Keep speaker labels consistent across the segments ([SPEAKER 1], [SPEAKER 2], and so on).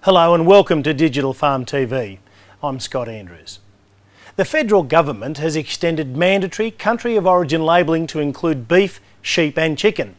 [SPEAKER 1] Hello and welcome to Digital Farm TV. I'm Scott Andrews. The federal government has extended mandatory country of origin labelling to include beef, sheep and chicken.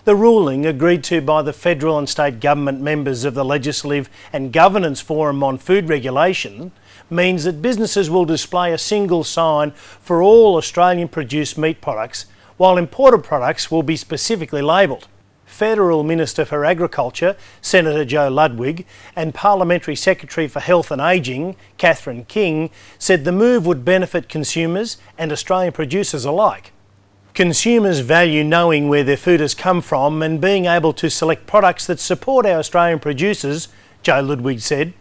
[SPEAKER 1] The ruling, agreed to by the federal and state government members of the Legislative and Governance Forum on Food Regulation, means that businesses will display a single sign for all Australian produced meat products, while imported products will be specifically labelled. Federal Minister for Agriculture, Senator Joe Ludwig, and Parliamentary Secretary for Health and Ageing, Catherine King, said the move would benefit consumers and Australian producers alike. Consumers value knowing where their food has come from and being able to select products that support our Australian producers, Joe Ludwig said.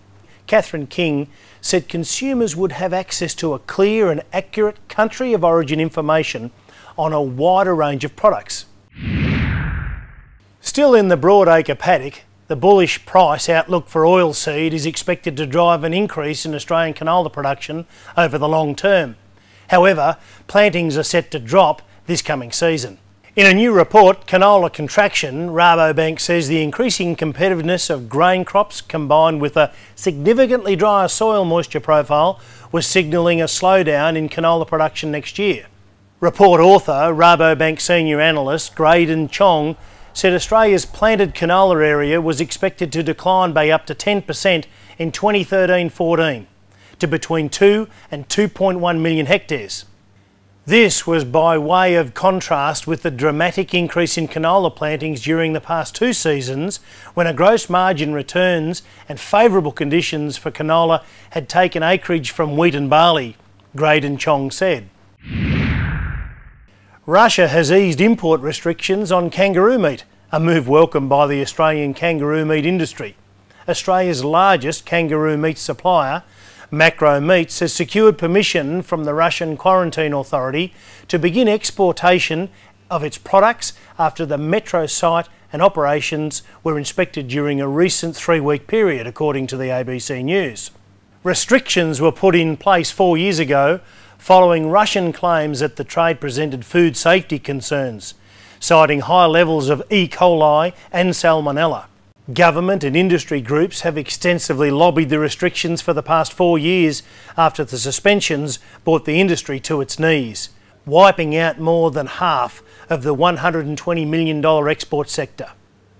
[SPEAKER 1] Catherine King said consumers would have access to a clear and accurate country of origin information on a wider range of products. Still in the broadacre paddock, the bullish price outlook for oilseed is expected to drive an increase in Australian canola production over the long term. However, plantings are set to drop this coming season. In a new report, Canola Contraction, Rabobank says the increasing competitiveness of grain crops combined with a significantly drier soil moisture profile was signalling a slowdown in canola production next year. Report author, Rabobank senior analyst Graydon Chong, said Australia's planted canola area was expected to decline by up to 10% in 2013-14 to between 2 and 2.1 million hectares. This was by way of contrast with the dramatic increase in canola plantings during the past two seasons, when a gross margin returns and favourable conditions for canola had taken acreage from wheat and barley, Graydon Chong said. Russia has eased import restrictions on kangaroo meat, a move welcomed by the Australian kangaroo meat industry. Australia's largest kangaroo meat supplier, Macro Meats, has secured permission from the Russian Quarantine Authority to begin exportation of its products after the Metro site and operations were inspected during a recent 3-week period, according to the ABC News. Restrictions were put in place 4 years ago following Russian claims that the trade presented food safety concerns, citing high levels of E. coli and salmonella. Government and industry groups have extensively lobbied the restrictions for the past 4 years after the suspensions brought the industry to its knees, wiping out more than half of the $120 million export sector.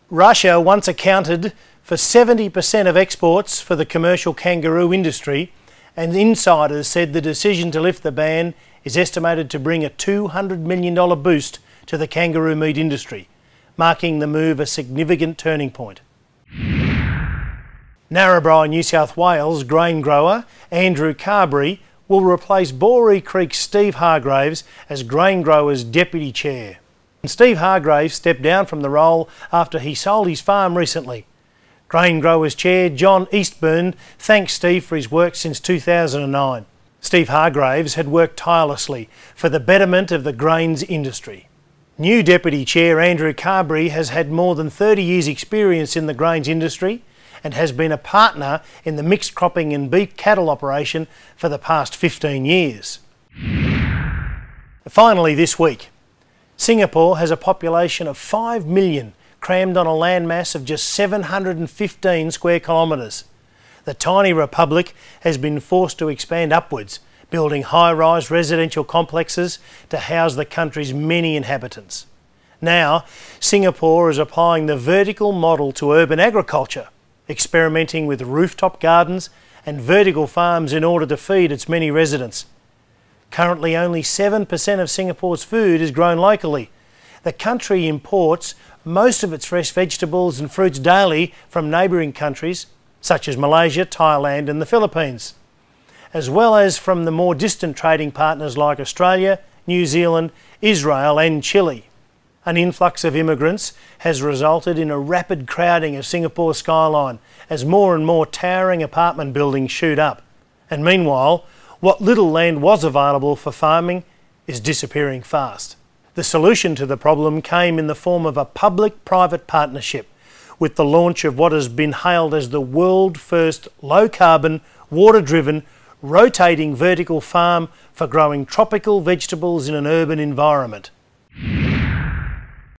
[SPEAKER 1] Russia once accounted for 70% of exports for the commercial kangaroo industry, and insiders said the decision to lift the ban is estimated to bring a $200 million boost to the kangaroo meat industry, marking the move a significant turning point. Narrabri, New South Wales grain grower Andrew Carberry will replace Boree Creek's Steve Hargraves as Grain Growers Deputy Chair. Steve Hargraves stepped down from the role after he sold his farm recently. Grain Growers Chair John Eastburn thanks Steve for his work since 2009. Steve Hargraves had worked tirelessly for the betterment of the grains industry. New Deputy Chair Andrew Carberry has had more than 30 years' experience in the grains industry and has been a partner in the mixed cropping and beef cattle operation for the past 15 years. Finally this week, Singapore has a population of 5 million crammed on a landmass of just 715 square kilometres. The tiny republic has been forced to expand upwards, building high-rise residential complexes to house the country's many inhabitants. Now, Singapore is applying the vertical model to urban agriculture, experimenting with rooftop gardens and vertical farms in order to feed its many residents. Currently, only 7% of Singapore's food is grown locally. The country imports most of its fresh vegetables and fruits daily from neighbouring countries such as Malaysia, Thailand and the Philippines, as well as from the more distant trading partners like Australia, New Zealand, Israel and Chile. An influx of immigrants has resulted in a rapid crowding of Singapore's skyline as more and more towering apartment buildings shoot up. And meanwhile, what little land was available for farming is disappearing fast. The solution to the problem came in the form of a public-private partnership with the launch of what has been hailed as the world-first low-carbon, water-driven, rotating vertical farm for growing tropical vegetables in an urban environment.